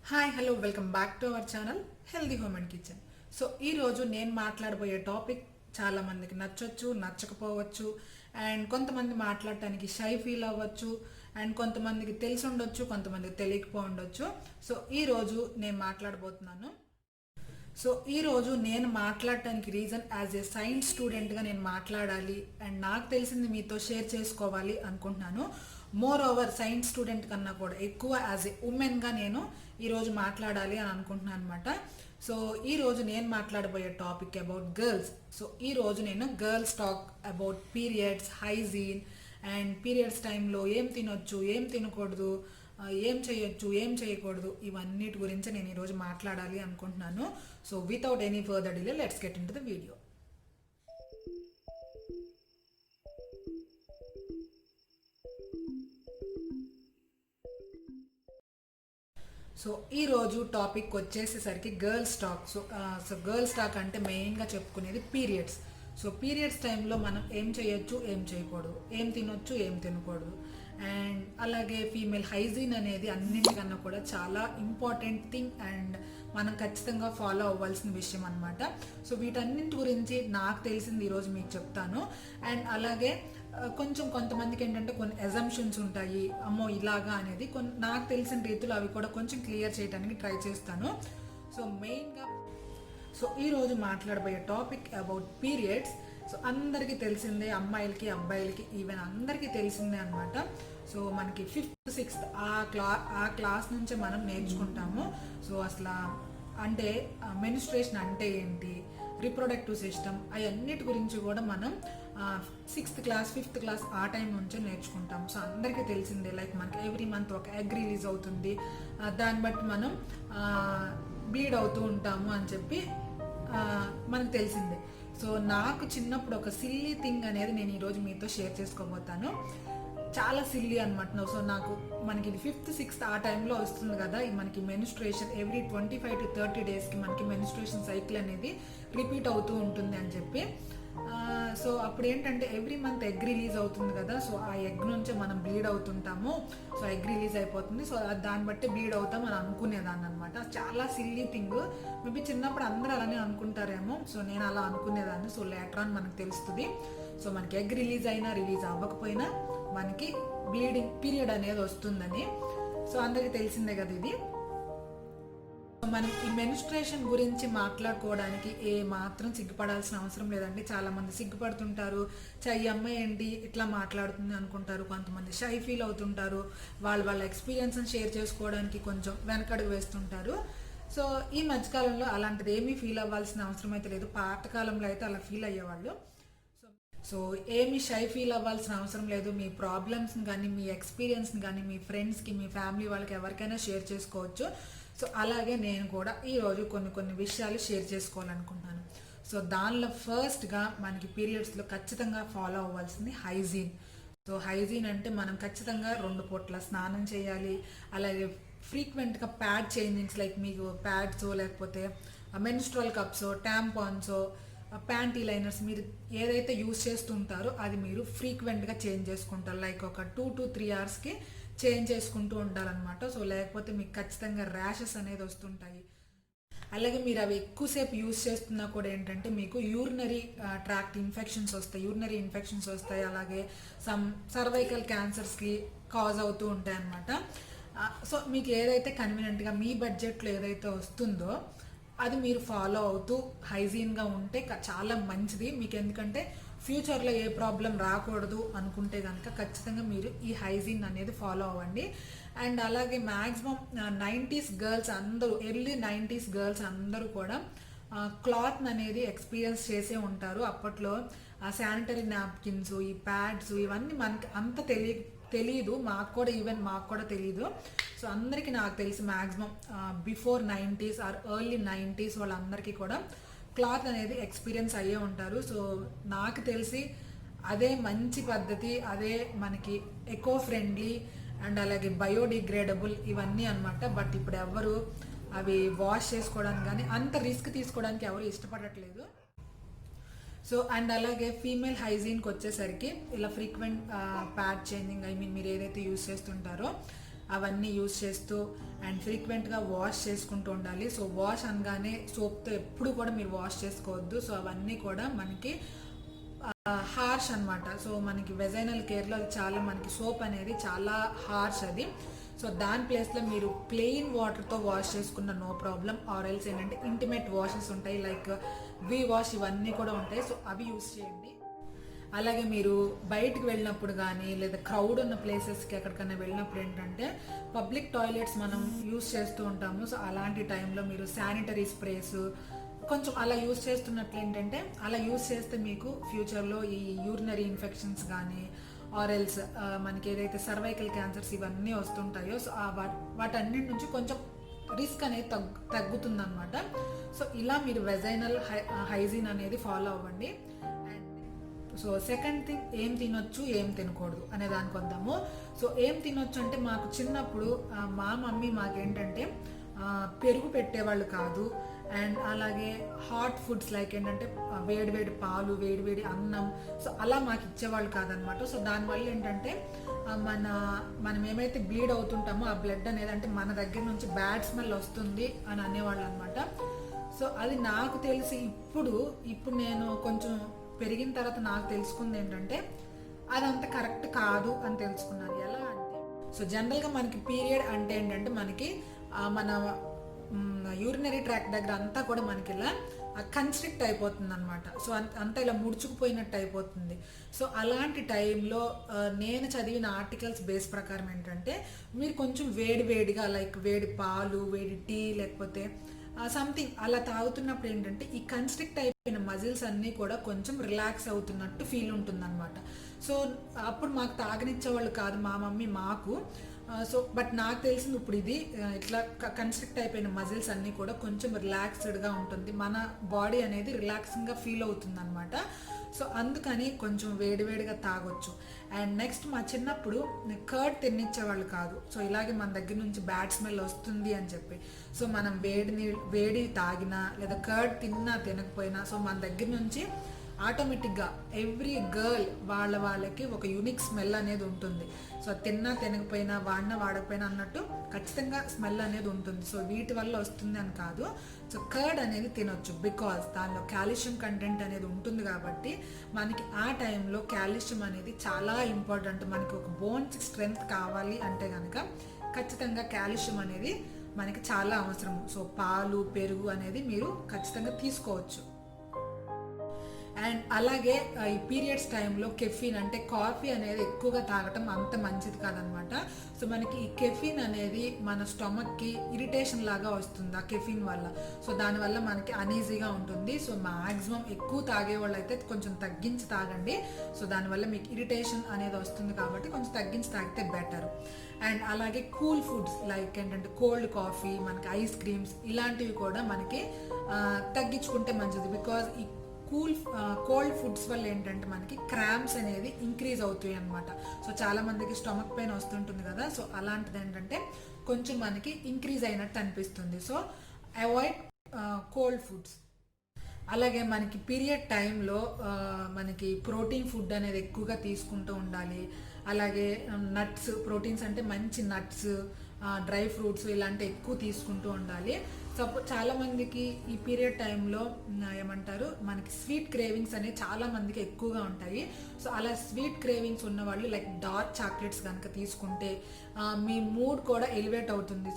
Hi hello welcome back to our channel healthy home and kitchen. So ఈరోజు నేను మాట్లాడబోయే topic చాలా మందికి నచ్చొచ్చు, నచ్చకపోవచ్చు. అండ్ కొంతమంది మాట్లాడటానికి షై ఫీల్ అవ్వచ్చు, అండ్ కొంతమందికి తెలిసి ఉండొచ్చు, కొంతమందికి తెలియకపో ఉండొచ్చు. సో ఈరోజు నేను మాట్లాడబోతున్నాను. సో ఈరోజు నేను మాట్లాడటానికి రీజన్ యాజ్ ఏ సైన్స్ స్టూడెంట్గా నేను మాట్లాడాలి అండ్ నాకు తెలిసింది మీతో షేర్ చేసుకోవాలి అనుకుంటున్నాను. మోర్ ఓవర్ సైన్స్ స్టూడెంట్ కన్నా కూడా ఎక్కువ యాజ్ ఏ ఉమెన్గా నేను ఈరోజు మాట్లాడాలి అని అనుకుంటున్నాను అనమాట. సో ఈరోజు నేను మాట్లాడబోయే టాపిక్ అబౌట్ గర్ల్స్. సో ఈరోజు నేను girls talk about periods, hygiene and periods టైంలో ఏం తినొచ్చు, ఏం తినకూడదు, ఏం చేయొచ్చు, ఏం చేయకూడదు, ఇవన్నిటి గురించి నేను ఈరోజు మాట్లాడాలి అనుకుంటున్నాను. So without any further delay let's get into the video. So ఈరోజు టాపిక్ వచ్చేసేసరికి girls talk. So girls talk అంటే మెయిన్గా చెప్పుకునేది పీరియడ్స్. సో పీరియడ్స్ టైంలో మనం ఏం చేయొచ్చు, ఏం చేయకూడదు, ఏం తినొచ్చు, ఏం తినకూడదు, అండ్ అలాగే ఫీమేల్ హైజీన్ అనేది అన్నింటికన్నా కూడా చాలా ఇంపార్టెంట్ థింగ్ అండ్ మనం ఖచ్చితంగా ఫాలో అవ్వాల్సిన విషయం అనమాట. సో వీటన్నింటి గురించి నాకు తెలిసింది ఈరోజు మీకు చెప్తాను. అండ్ అలాగే కొంతమందికి ఏంటంటే కొన్ని అజంప్షన్స్ ఉంటాయి, అమ్మో ఇలాగా అనేది నాకు తెలిసిన రీతిలో అవి కూడా కొంచెం క్లియర్ చేయడానికి ట్రై చేస్తాను. సో మెయిన్గా ఈరోజు మాట్లాడబోయే టాపిక్ అబౌట్ పీరియడ్స్. సో అందరికీ తెలిసిందే, అమ్మాయిలకి అబ్బాయిలకి ఈవెన్ అందరికీ తెలిసిందే అనమాట. సో మనకి 5th 6th ఆ క్లాస్ నుంచే మనం నేర్చుకుంటాము. సో అసలు అంటే మెన్స్ట్రుయేషన్ అంటే ఏంటి, రీప్రొడక్టివ్ సిస్టమ్, అవన్నిటి గురించి కూడా మనం 6th క్లాస్ 5th క్లాస్ ఆ టైం నుంచే నేర్చుకుంటాం. సో అందరికీ తెలిసిందే, లైక్ మనకి ఎవ్రీ మంత్ ఒక ఎగ్ రిలీజ్ అవుతుంది, దాన్ని బట్టి మనం బ్లీడ్ అవుతూ ఉంటాము అని చెప్పి మనకు తెలిసిందే. సో నాకు చిన్నప్పుడు ఒక సిల్లీ థింగ్ అనేది నేను ఈరోజు మీతో షేర్ చేసుకోబోతాను. చాలా సిల్లీ అనమాట. సో మనకి 5th 6th ఆ టైంలో వస్తుంది కదా, మనకి మెన్స్ట్రుయేషన్ ఎవ్రీ 25 to 30 డేస్కి మనకి మెన్స్ట్రుయేషన్ సైకిల్ అనేది రిపీట్ అవుతూ ఉంటుంది అని చెప్పి. సో అప్పుడు ఏంటంటే ఎవ్రీ మంత్ ఎగ్ రిలీజ్ అవుతుంది కదా, సో ఆ ఎగ్ నుంచే మనం బ్లీడ్ అవుతుంటాము. సో ఎగ్ రిలీజ్ అయిపోతుంది, సో దాన్ని బట్టి బ్లీడ్ అవుతాం అని అనుకునేదాన్ని అనమాట. చాలా సిల్లీ థింగ్. మేబీ చిన్నప్పుడు అందరూ అలానే అనుకుంటారేమో, సో నేను అలా అనుకునేదాన్ని. సో లేటర్ ఆన్ మనకు తెలుస్తుంది, సో మనకి ఎగ్ రిలీజ్ అయినా రిలీజ్ అవ్వకపోయినా మనకి బ్లీడింగ్ పీరియడ్ అనేది వస్తుందని. సో అందరికీ తెలిసిందే కదా ఇది. మనం ఈ మెన్స్ట్రుయేషన్ గురించి మాట్లాడుకోవడానికి ఏ మాత్రం సిగ్గుపడాల్సిన అవసరం లేదండి. చాలా మంది సిగ్గుపడుతుంటారు, ఈ అమ్మాయి ఏంటి ఇట్లా మాట్లాడుతుంది అనుకుంటారు. కొంతమంది షై ఫీల్ అవుతుంటారు, వాళ్ళ ఎక్స్పీరియన్స్ షేర్ చేసుకోవడానికి కొంచెం వెనకడుగు వేస్తుంటారు. సో ఈ మధ్యకాలంలో అలాంటిది ఏమీ ఫీల్ అవ్వాల్సిన అవసరం అయితే లేదు. పాతకాలంలో అయితే అలా ఫీల్ అయ్యేవాళ్ళు. సో ఏమి షై ఫీల్ అవ్వాల్సిన అవసరం లేదు. మీ ప్రాబ్లమ్స్ని కానీ, మీ ఎక్స్పీరియన్స్ని కానీ మీ ఫ్రెండ్స్కి, మీ ఫ్యామిలీ వాళ్ళకి ఎవరికైనా షేర్ చేసుకోవచ్చు. సో అలాగే నేను కూడా ఈరోజు కొన్ని విషయాలు షేర్ చేసుకోవాలనుకుంటున్నాను. సో దానిలో ఫస్ట్గా మనకి పీరియడ్స్లో ఖచ్చితంగా ఫాలో అవ్వాల్సింది హైజీన్. సో హైజీన్ అంటే మనం ఖచ్చితంగా 2 పూట్ల స్నానం చేయాలి. అలాగే ఫ్రీక్వెంట్గా ప్యాడ్ చేంజింగ్స్, లైక్ మీకు ప్యాడ్స్ లేకపోతే మెన్స్ట్రువల్ కప్స్, ట్యాంపాన్స్, ప్యాంటీ లైనర్స్ మీరు ఏదైతే యూజ్ చేస్తుంటారో అది మీరు ఫ్రీక్వెంట్గా చేంజ్ చేసుకుంటారు. లైక్ ఒక 2 to 3 అవర్స్కి చేంజ్ చేసుకుంటూ ఉండాలన్నమాట. సో లేకపోతే మీకు ఖచ్చితంగా ర్యాషెస్ అనేది వస్తుంటాయి. అలాగే మీరు అవి ఎక్కువసేపు యూజ్ చేస్తున్నా కూడా ఏంటంటే మీకు యూరినరీ ట్రాక్ట్ ఇన్ఫెక్షన్స్ వస్తాయి. అలాగే సర్వైకల్ క్యాన్సర్స్కి కాజ్ అవుతూ ఉంటాయి అన్నమాట. సో మీకు ఏదైతే కన్వీనియంట్గా మీ బడ్జెట్లో ఏదైతే వస్తుందో అది మీరు ఫాలో అవుతూ హైజీన్గా ఉంటే చాలా మంచిది మీకు. ఎందుకంటే ఫ్యూచర్లో ఏ ప్రాబ్లం రాకూడదు అనుకుంటే కనుక ఖచ్చితంగా మీరు ఈ హైజీన్ అనేది ఫాలో అవ్వండి. అండ్ అలాగే మ్యాక్సిమం 90s గర్ల్స్ అందరూ, ఎర్లీ 90s గర్ల్స్ అందరూ కూడా క్లాత్ అనేది ఎక్స్పీరియన్స్ చేసే ఉంటారు. అప్పట్లో శానిటరీ నాప్కిన్స్, ఈ ప్యాడ్స్ ఇవన్నీ మనకి అంత తెలీదు. మాకు కూడా తెలీదు. సో అందరికీ నాకు తెలిసి maximum before 90s or early 90s వాళ్ళందరికీ కూడా క్లాత్ అనేది ఎక్స్పీరియన్స్ అయ్యే ఉంటారు. సో నాకు తెలిసి అదే మంచి పద్ధతి, అదే మనకి ఎకో ఫ్రెండ్లీ అండ్ అలాగే బయోడిగ్రేడబుల్ ఇవన్నీ అనమాట. బట్ ఇప్పుడు ఎవరు అవి వాష్ చేసుకోవడానికి కానీ అంత రిస్క్ తీసుకోవడానికి ఎవరు ఇష్టపడట్లేదు. సో అండ్ అలాగే ఫీమేల్ హైజీన్కి వచ్చేసరికి ఇలా ఫ్రీక్వెంట్ ప్యాడ్ చేంజింగ్, మీరు ఏదైతే యూస్ చేస్తుంటారో అవన్నీ యూస్ చేస్తూ అండ్ ఫ్రీక్వెంట్గా వాష్ చేసుకుంటూ ఉండాలి. సో వాష్ అనగానే సోప్తో ఎప్పుడు కూడా మీరు వాష్ చేసుకోవద్దు. సో అవన్నీ కూడా మనకి హార్ష్ అనమాట. సో మనకి వెజైనల్ కేర్లో అది చాలా మనకి సోప్ అనేది చాలా హార్ష్ అది. సో దాని ప్లేస్లో మీరు ప్లెయిన్ వాటర్తో వాష్ చేసుకున్న నో ప్రాబ్లం. ఆర్ ఎల్స్ ఏంటంటే ఇంటిమేట్ వాషెస్ ఉంటాయి, లైక్ వి వాష్ ఇవన్నీ కూడా ఉంటాయి. సో అవి యూస్ చేయండి. అలాగే మీరు బయటికి వెళ్ళినప్పుడు కానీ లేదా క్రౌడ్ ఉన్న ప్లేసెస్కి ఎక్కడికైనా వెళ్ళినప్పుడు ఏంటంటే పబ్లిక్ టాయిలెట్స్ మనం యూస్ చేస్తూ ఉంటాము. సో అలాంటి టైంలో మీరు శానిటరీ స్ప్రేస్ కొంచెం అలా యూస్ చేస్తున్నట్లు ఏంటంటే అలా యూస్ చేస్తే మీకు ఫ్యూచర్లో ఈ యూరినరీ ఇన్ఫెక్షన్స్ కానీ ఆర్ ఎల్స్ మనకి ఏదైతే సర్వైకల్ క్యాన్సర్స్ ఇవన్నీ వస్తుంటాయో సో వాటన్నిటి నుంచి కొంచెం రిస్క్ అనేది తగ్గుతుందన్నమాట. సో ఇలా మీరు వెజైనల్ హైజీన్ అనేది ఫాలో అవ్వండి. సో సెకండ్ థింగ్, ఏం తినొచ్చు ఏం తినకూడదు అనే దానికి వద్దాము. సో ఏం తినొచ్చు అంటే మాకు చిన్నప్పుడు మా మమ్మీ మాకేంటంటే పెరుగు పెట్టేవాళ్ళు కాదు. అండ్ అలాగే హాట్ ఫుడ్స్ లైక్ ఏంటంటే వేడివేడి పాలు, వేడివేడి అన్నం, సో అలా మాకు ఇచ్చేవాళ్ళు కాదనమాట. సో దానివల్ల ఏంటంటే మనం ఏమైతే బ్లీడ్ అవుతుంటామో ఆ బ్లడ్ అనేది అంటే మన దగ్గర నుంచి బ్యాడ్ స్మెల్ వస్తుంది అని అనేవాళ్ళు అనమాట. సో అది నాకు తెలిసి ఇప్పుడు నేను కొంచెం పెరిగిన తర్వాత నాకు తెలుసుకుంది ఏంటంటే అదంత కరెక్ట్ కాదు అని తెలుసుకున్నాను. ఎలా అంటే సో జనరల్గా మనకి పీరియడ్ అంటే ఏంటంటే మనకి మన యూరినరీ ట్రాక్ దగ్గర అంతా కూడా మనకి ఇలా కన్స్ట్రిక్ట్ అయిపోతుంది అనమాట. సో అంతా ఇలా ముడుచుకుపోయినట్టు అయిపోతుంది. సో అలాంటి టైంలో నేను చదివిన ఆర్టికల్స్ బేస్ ప్రకారం ఏంటంటే మీరు కొంచెం వేడిగా లైక్ వేడి పాలు, వేడి టీ లేకపోతే సంథింగ్ అలా తాగుతున్నప్పుడు ఏంటంటే ఈ కన్స్ట్రిక్ట్ అయిపోయిన మజిల్స్ అన్నీ కూడా కొంచెం రిలాక్స్ అవుతున్నట్టు ఫీల్ ఉంటుందన్నమాట. సో అప్పుడు మాకు తాగనిచ్చేవాళ్ళు కాదు మా మమ్మీ మాకు. సో బట్ నాకు తెలిసింది ఇప్పుడు ఇది ఇట్లా కన్స్ట్రిక్ట్ అయిపోయిన మజిల్స్ అన్నీ కూడా కొంచెం రిలాక్స్డ్గా ఉంటుంది, మన బాడీ అనేది రిలాక్సింగ్గా ఫీల్ అవుతుంది అనమాట. సో అందుకని కొంచెం వేడిగా తాగొచ్చు. అండ్ నెక్స్ట్ మా చిన్నప్పుడు కర్డ్ తినిచ్చేవాళ్ళు కాదు. సో ఇలాగే మన దగ్గర నుంచి బ్యాడ్ స్మెల్ వస్తుంది అని చెప్పి సో మనం వేడి తాగినా లేదా కర్డ్ తిన్నా తినకపోయినా సో మన దగ్గర నుంచి ఆటోమేటిక్గా ఎవ్రీ గర్ల్ వాళ్ళకి ఒక యూనిక్ స్మెల్ అనేది ఉంటుంది. సో తిన్నా తినకపోయినా వాడకపోయినా అన్నట్టు ఖచ్చితంగా స్మెల్ అనేది ఉంటుంది. సో వీటి వల్ల వస్తుంది అని కాదు. సో కర్డ్ అనేది తినొచ్చు బికాజ్ దానిలో కాల్షియం కంటెంట్ అనేది ఉంటుంది కాబట్టి మనకి ఆ టైంలో కాల్షియం అనేది చాలా ఇంపార్టెంట్. మనకి ఒక బోన్స్ స్ట్రెంగ్త్ కావాలి అంటే కనుక ఖచ్చితంగా కాల్షియం అనేది మనకి చాలా అవసరం. సో పాలు, పెరుగు అనేది మీరు ఖచ్చితంగా తీసుకోవచ్చు. అండ్ అలాగే ఈ పీరియడ్స్ టైంలో కెఫీన్ అంటే కాఫీ అనేది ఎక్కువగా తాగటం అంత మంచిది కాదనమాట. సో మనకి ఈ కెఫీన్ అనేది మన స్టమక్కి ఇరిటేషన్ లాగా వస్తుంది ఆ కెఫీన్ వల్ల. సో దానివల్ల మనకి అనీజీగా ఉంటుంది. సో మ్యాక్సిమం ఎక్కువ తాగేవాళ్ళు అయితే కొంచెం తగ్గించి తాగండి. సో దానివల్ల మీకు ఇరిటేషన్ అనేది వస్తుంది కాబట్టి కొంచెం తగ్గించి తాగితే బెటర్. అండ్ అలాగే కూల్ ఫుడ్స్ లైక్ ఏంటంటే కోల్డ్ కాఫీ, మనకి ఐస్ క్రీమ్స్ ఇలాంటివి కూడా మనకి తగ్గించుకుంటే మంచిది. బికాజ్ ఈ కోల్డ్ ఫుడ్స్ వల్ల ఏంటంటే మనకి క్రాంప్స్ అనేది ఇంక్రీజ్ అవుతాయి అనమాట. సో చాలా మందికి స్టమక్ పెయిన్ వస్తుంటుంది కదా. సో అలాంటిది ఏంటంటే కొంచెం మనకి ఇంక్రీజ్ అయినట్టు అనిపిస్తుంది. So avoid cold foods. అలాగే మనకి పీరియడ్ టైంలో మనకి ప్రోటీన్ ఫుడ్ అనేది ఎక్కువగా తీసుకుంటూ ఉండాలి. అలాగే నట్స్, ప్రోటీన్స్ అంటే మంచి నట్స్, డ్రై ఫ్రూట్స్ ఇలాంటివి ఎక్కువ తీసుకుంటూ ఉండాలి. చాలా మందికి ఈ పీరియడ్ టైంలో ఏమంటారు మనకి స్వీట్ క్రేవింగ్స్ అనేవి చాలా మందికి ఎక్కువగా ఉంటాయి. సో అలా స్వీట్ క్రేవింగ్స్ ఉన్న వాళ్ళు లైక్ డార్క్ చాక్లెట్స్ కనుక తీసుకుంటే మీ మూడ్ కూడా ఎలివేట్ అవుతుంది.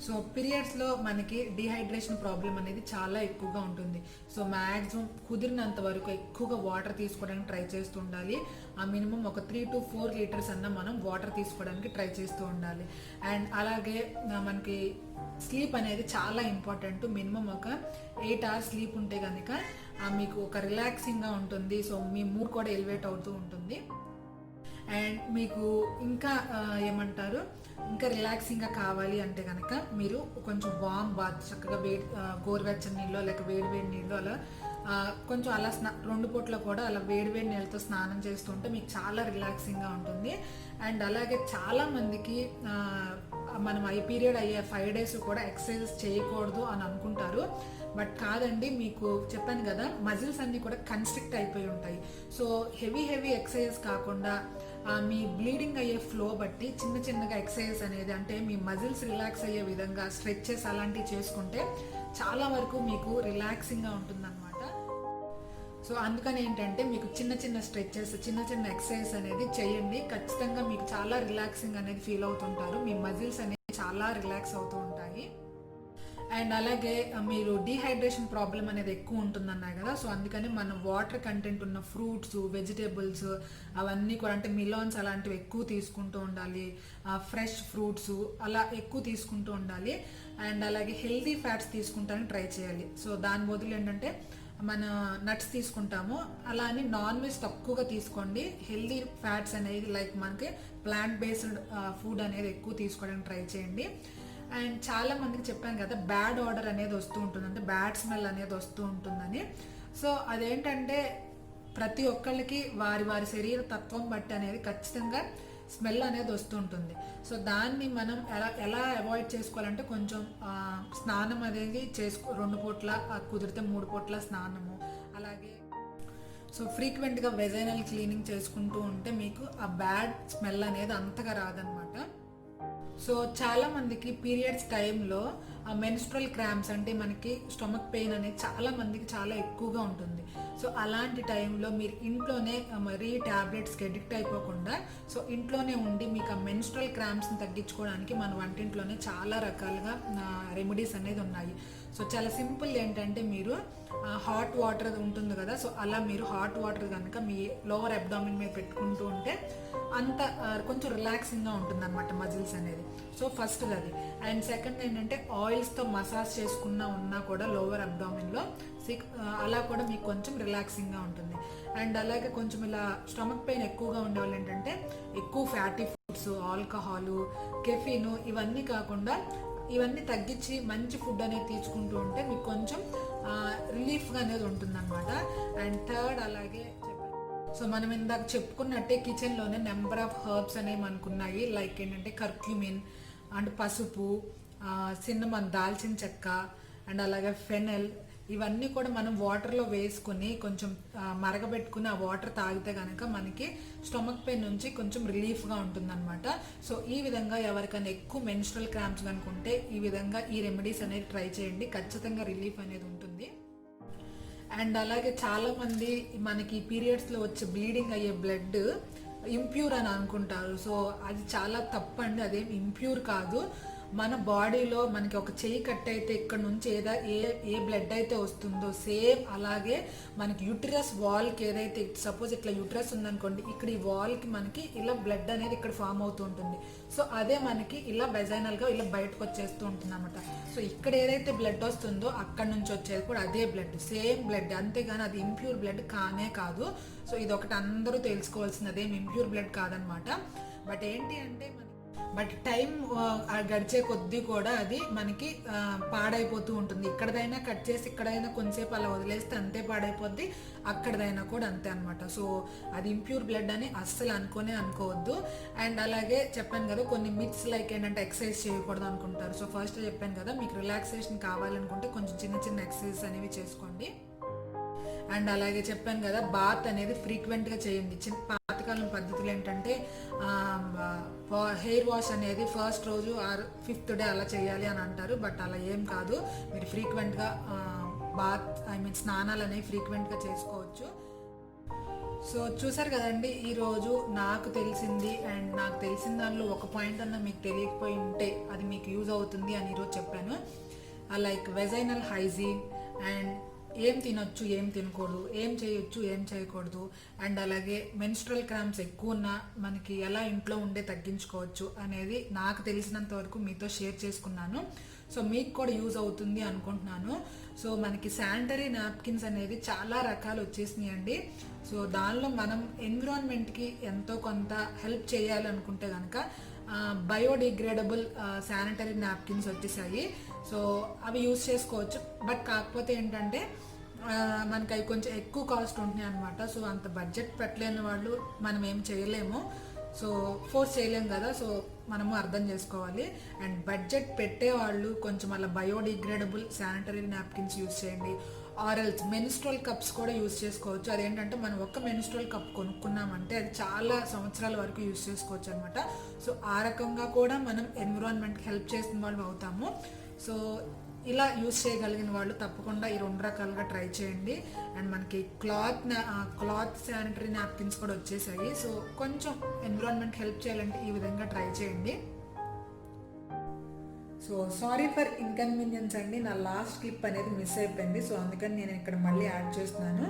సో పీరియడ్స్లో మనకి డిహైడ్రేషన్ ప్రాబ్లం అనేది చాలా ఎక్కువగా ఉంటుంది. సో మ్యాక్సిమం కుదిరినంత వరకు ఎక్కువగా వాటర్ తీసుకోవడానికి ట్రై చేస్తూ ఉండాలి. ఆ మినిమం ఒక 3 to 4 లీటర్స్ అన్న మనం వాటర్ తీసుకోవడానికి ట్రై చేస్తూ ఉండాలి. అండ్ అలాగే మనకి స్లీప్ అనేది చాలా ఇంపార్టెంట్. మినిమం ఒక 8 hours స్లీప్ ఉంటే కనుక మీకు ఒక రిలాక్సింగ్గా ఉంటుంది. సో మీ మూడ్ కూడా ఎలివేట్ అవుతూ ఉంటుంది. అండ్ మీకు ఇంకా ఏమంటారు ఇంకా రిలాక్సింగ్గా కావాలి అంటే కనుక మీరు కొంచెం వామ్ బాత్, చక్కగా గోరువెచ్చని నీళ్ళు లేక వేడి నీళ్ళు అలా కొంచెం అలా 2 పూట్ల కూడా అలా వేడి నీళ్ళతో స్నానం చేస్తుంటే మీకు చాలా రిలాక్సింగ్గా ఉంటుంది. అండ్ అలాగే చాలామందికి మనం ఈ పీరియడ్ అయ్యే 5 days కూడా ఎక్సర్సైజెస్ చేయకూడదు అని అనుకుంటారు. బట్ కాదండి, మీకు చెప్పాను కదా మజిల్స్ అన్నీ కూడా కన్స్ట్రిక్ట్ అయిపోయి ఉంటాయి. సో హెవీ ఎక్సర్సైజెస్ కాకుండా మీ బ్లీడింగ్ అయ్యే ఫ్లో బట్టి చిన్న చిన్నగా ఎక్సర్సైజ్ అనేది అంటే మీ మజిల్స్ రిలాక్స్ అయ్యే విధంగా స్ట్రెచెస్ అలాంటివి చేసుకుంటే చాలా వరకు మీకు రిలాక్సింగ్గా ఉంటుందన్నమాట. సో అందుకని ఏంటంటే మీకు చిన్న చిన్న స్ట్రెచెస్, చిన్న చిన్న ఎక్సర్సైజ్ అనేది చేయండి. ఖచ్చితంగా మీకు చాలా రిలాక్సింగ్ అనేది ఫీల్ అవుతుంటారు. మీ మజిల్స్ అనేవి చాలా రిలాక్స్ అవుతూ ఉంటాయి. అండ్ అలాగే మీరు డీహైడ్రేషన్ ప్రాబ్లం అనేది ఎక్కువ ఉంటుందన్నారు కదా, సో అందుకని మనం వాటర్ కంటెంట్ ఉన్న ఫ్రూట్స్, వెజిటేబుల్స్ అవన్నీ కూడా అంటే మిలాన్స్ అలాంటివి ఎక్కువ తీసుకుంటూ ఉండాలి. ఫ్రెష్ ఫ్రూట్స్ అలా ఎక్కువ తీసుకుంటూ ఉండాలి. అండ్ అలాగే హెల్తీ ఫ్యాట్స్ తీసుకుంటానికి ట్రై చేయాలి. సో దాని బదులు ఏంటంటే మన నట్స్ తీసుకుంటాము, అలా అని నాన్ వెజ్ తక్కువగా తీసుకోండి. హెల్దీ ఫ్యాట్స్ అనేది లైక్ మనకి ప్లాంట్ బేస్డ్ ఫుడ్ అనేది ఎక్కువ తీసుకోవడానికి ట్రై చేయండి. అండ్ చాలా మందికి చెప్పాను కదా బ్యాడ్ ఆర్డర్ అనేది వస్తూ ఉంటుంది, అంటే బ్యాడ్ స్మెల్ అనేది వస్తూ ఉంటుందని. సో అదేంటంటే ప్రతి ఒక్కళ్ళకి వారి వారి శరీర తత్వం బట్టి అనేది ఖచ్చితంగా స్మెల్ అనేది వస్తూ ఉంటుంది. సో దాన్ని మనం ఎలా అవాయిడ్ చేసుకోవాలంటే కొంచెం స్నానం అనేది 2 పూట్ల కుదిరితే 3 పూట్ల స్నానము, అలాగే సో ఫ్రీక్వెంట్గా వెజైనల్ క్లీనింగ్ చేసుకుంటూ ఉంటే మీకు ఆ బ్యాడ్ స్మెల్ అనేది అంతగా రాదనమాట. సో చాలా మందికి పీరియడ్స్ టైంలో మెన్స్ట్రల్ క్రాంప్స్ అంటే మనకి స్టమక్ పెయిన్ అనేది చాలా మందికి చాలా ఎక్కువగా ఉంటుంది. సో అలాంటి టైంలో మీరు ఇంట్లోనే మరీ ట్యాబ్లెట్స్కి అడిక్ట్ అయిపోకుండా సో ఇంట్లోనే ఉండి మీకు ఆ మెన్స్ట్రల్ క్రాంప్స్ని తగ్గించుకోవడానికి మన వంటింట్లోనే చాలా రకాలుగా రెమెడీస్ అనేది ఉన్నాయి. సో చాలా సింపుల్ ఏంటంటే మీరు హాట్ వాటర్ ఉంటుంది కదా, సో అలా మీరు హాట్ వాటర్ కనుక మీ లోవర్ అబ్డామిన్ మీద పెట్టుకుంటూ ఉంటే అంత కొంచెం రిలాక్సింగ్గా ఉంటుంది అనమాట మజిల్స్ అనేది. సో ఫస్ట్ అది. అండ్ సెకండ్ ఏంటంటే ఆయిల్స్తో మసాజ్ చేసుకున్నా ఉన్నా కూడా లోవర్ అబ్డామిన్లో అలా కూడా మీకు కొంచెం రిలాక్సింగ్గా ఉంటుంది. అండ్ అలాగే కొంచెం ఇలా స్టమక్ పెయిన్ ఎక్కువగా ఉండేవాళ్ళు ఏంటంటే ఎక్కువ ఫ్యాటీ ఫుడ్స్, ఆల్కహాలు, కెఫీను ఇవన్నీ కాకుండా ఇవన్నీ తగ్గించి మంచి ఫుడ్ అనేది తీసుకుంటూ ఉంటే మీకు కొంచెం రిలీఫ్గా అనేది ఉంటుందన్నమాట. అండ్ థర్డ్ అలాగే సో మనం ఇందాక చెప్పుకున్నట్టే కిచెన్లోనే నెంబర్ ఆఫ్ హర్బ్స్ అనేవి మనకున్నాయి. లైక్ ఏంటంటే కర్క్యూమిన్ అండ్ పసుపు, సిన్నమన్, దాల్చిన చెక్క అండ్ అలాగే ఫెనెల్ ఇవన్నీ కూడా మనం వాటర్లో వేసుకుని కొంచెం మరగబెట్టుకుని ఆ వాటర్ తాగితే కనుక మనకి స్టమక్ పెయిన్ నుంచి కొంచెం రిలీఫ్గా ఉంటుందన్నమాట. సో ఈ విధంగా ఎవరికైనా ఎక్కువ మెన్స్ట్రల్ క్రాంప్స్ కనుకుంటే ఈ విధంగా ఈ రెమెడీస్ అనేది ట్రై చేయండి, ఖచ్చితంగా రిలీఫ్ అనేది ఉంటుంది. అండ్ అలాగే చాలామంది మనకి పీరియడ్స్లో వచ్చే బ్లీడింగ్ అయ్యే బ్లడ్ ఇంప్యూర్ అని అనుకుంటారు. సో అది చాలా తప్పండి, అదేం ఇంప్యూర్ కాదు. మన బాడీలో మనకి ఒక చెయ్యి కట్ అయితే ఇక్కడ నుంచి ఏ బ్లడ్ అయితే వస్తుందో సేమ్ అలాగే మనకి యూట్రస్ వాల్కి ఏదైతే సపోజ్ ఇట్లా యూట్రస్ ఉందనుకోండి, ఇక్కడ ఈ వాల్కి మనకి ఇలా బ్లడ్ అనేది ఇక్కడ ఫామ్ అవుతూ ఉంటుంది. సో అదే మనకి ఇలా వెజైనల్గా ఇలా బయటకు వచ్చేస్తూ ఉంటుంది అనమాట. సో ఇక్కడ ఏదైతే బ్లడ్ వస్తుందో అక్కడ నుంచి వచ్చేది కూడా అదే బ్లడ్, సేమ్ బ్లడ్, అంతేగాని అది ఇంప్యూర్ బ్లడ్ కానే కాదు. సో ఇది ఒకటి అందరూ తెలుసుకోవాల్సింది, అదేం ఇంప్యూర్ బ్లడ్ కాదనమాట. బట్ ఏంటి అంటే బట్ టైం గడిచే కొద్దీ కూడా అది మనకి పాడైపోతూ ఉంటుంది. ఇక్కడదైనా కట్ చేసి ఇక్కడైనా కొంచెంసేపు అలా వదిలేస్తే అంతే పాడైపోద్ది, అక్కడదైనా కూడా అంతే అనమాట. సో అది ఇంప్యూర్ బ్లడ్ అని అస్సలు అనుకోవద్దు. అండ్ అలాగే చెప్పాను కదా కొన్ని మిత్స్ లైక్ ఏంటంటే ఎక్సర్సైజ్ చేయకూడదు అనుకుంటారు. సో ఫస్ట్ చెప్పాను కదా మీకు రిలాక్సేషన్ కావాలనుకుంటే కొంచెం చిన్న చిన్న ఎక్సర్సైజ్ అనేవి చేసుకోండి. అండ్ అలాగే చెప్పాను కదా బాత్ అనేది ఫ్రీక్వెంట్గా చేయండి. పాతకాలం పద్ధతులు ఏంటంటే హెయిర్ వాష్ అనేది ఫస్ట్ రోజు ఆర్ 5th డే అలా చేయాలి అని అంటారు. బట్ అలా ఏం కాదు, మీరు ఫ్రీక్వెంట్గా స్నానాలు అనేవి ఫ్రీక్వెంట్గా చేసుకోవచ్చు. సో చూసారు కదండి, ఈరోజు నాకు తెలిసింది అండ్ నాకు తెలిసిన దానిలో ఒక పాయింట్ అన్న మీకు తెలియకపోయి ఉంటే అది మీకు యూజ్ అవుతుంది అని ఈరోజు చెప్పాను. లైక్ వెజైనల్ హైజీన్ అండ్ ఏం తినొచ్చు ఏం తినకూడదు, ఏం చేయొచ్చు ఏం చేయకూడదు, అండ్ అలాగే మెన్స్ట్రల్ క్రాంప్స్ ఎక్కువ ఉన్నా మనకి ఎలా ఇంట్లో ఉండే తగ్గించుకోవచ్చు అనేది నాకు తెలిసినంత వరకు మీతో షేర్ చేసుకున్నాను. సో మీకు కూడా యూజ్ అవుతుంది అనుకుంటున్నాను. సో మనకి శానిటరీ నాప్కిన్స్ అనేది చాలా రకాలు వచ్చేసినాయండి. సో దానిలో మనం ఎన్విరాన్మెంట్కి ఎంతో కొంత హెల్ప్ చేయాలనుకుంటే కనుక బయోడిగ్రేడబుల్ శానిటరీ నాప్కిన్స్ వచ్చేసాయి. సో అవి యూజ్ చేసుకోవచ్చు. బట్ కాకపోతే ఏంటంటే మనకి అవి కొంచెం ఎక్కువ కాస్ట్ ఉంటున్నాయి అనమాట. సో అంత బడ్జెట్ పెట్టలేని వాళ్ళు మనం ఏం చేయలేము, సో ఫోర్స్ చేయలేము కదా. సో మనము అర్థం చేసుకోవాలి. అండ్ బడ్జెట్ పెట్టేవాళ్ళు కొంచెం అలా బయోడిగ్రేడబుల్ శానిటరీ నాప్కిన్స్ యూజ్ చేయండి. ఆరల్స్ మెన్స్ట్రల్ కప్స్ కూడా యూస్ చేసుకోవచ్చు. అదేంటంటే మనం ఒక్క మెన్స్ట్రల్ కప్ కొనుక్కున్నామంటే అది చాలా సంవత్సరాల వరకు యూస్ చేసుకోవచ్చు అనమాట. సో ఆ రకంగా కూడా మనం ఎన్విరాన్మెంట్కి హెల్ప్ చేసిన వాళ్ళు అవుతాము. సో ఇలా యూస్ చేయగలిగిన వాళ్ళు తప్పకుండా ఈ 2 రకాలుగా ట్రై చేయండి. అండ్ మనకి క్లాత్ శానిటరీ నాప్కిన్స్ కూడా వచ్చేసాయి. సో కొంచెం ఎన్విరాన్మెంట్ హెల్ప్ చేయాలంటే ఈ విధంగా ట్రై చేయండి. సో సారీ ఫర్ ఇన్కన్వీనియన్స్ అండి, నా లాస్ట్ క్లిప్ అనేది మిస్ అయిపోయింది. సో అందుకని నేను ఇక్కడ మళ్ళీ యాడ్ చేస్తున్నాను.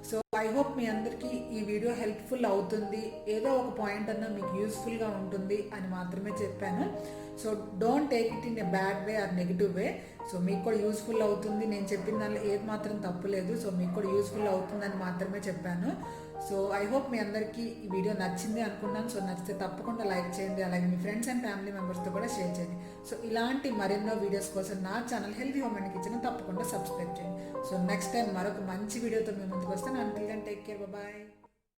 సో ఐ హోప్ మీ అందరికీ ఈ వీడియో హెల్ప్ఫుల్ అవుతుంది, ఏదో ఒక పాయింట్ అన్నా మీకు యూస్ఫుల్గా ఉంటుంది అని మాత్రమే చెప్పాను. So don't take it in a bad way or negative way. So మీకు కూడా యూస్ఫుల్ అవుతుంది, నేను చెప్పిన దానిలో ఏది మాత్రం తప్పు లేదు. సో మీకు కూడా యూస్ఫుల్ అవుతుందని మాత్రమే చెప్పాను. సో ఐ హోప్ మీ అందరికీ ఈ వీడియో నచ్చింది అనుకున్నాను. సో నచ్చితే తప్పకుండా లైక్ చేయండి, అలాగే మీ ఫ్రెండ్స్ అండ్ ఫ్యామిలీ మెంబర్స్తో కూడా షేర్ చేయండి. సో ఇలాంటి మరెన్నో వీడియోస్ కోసం నా channel healthy home and kitchen తప్పకుండా సబ్స్క్రైబ్ చేయండి. సో నెక్స్ట్ టైం మరొక మంచి వీడియోతో మీ ముందుకు వస్తాను. Until then take care, bye.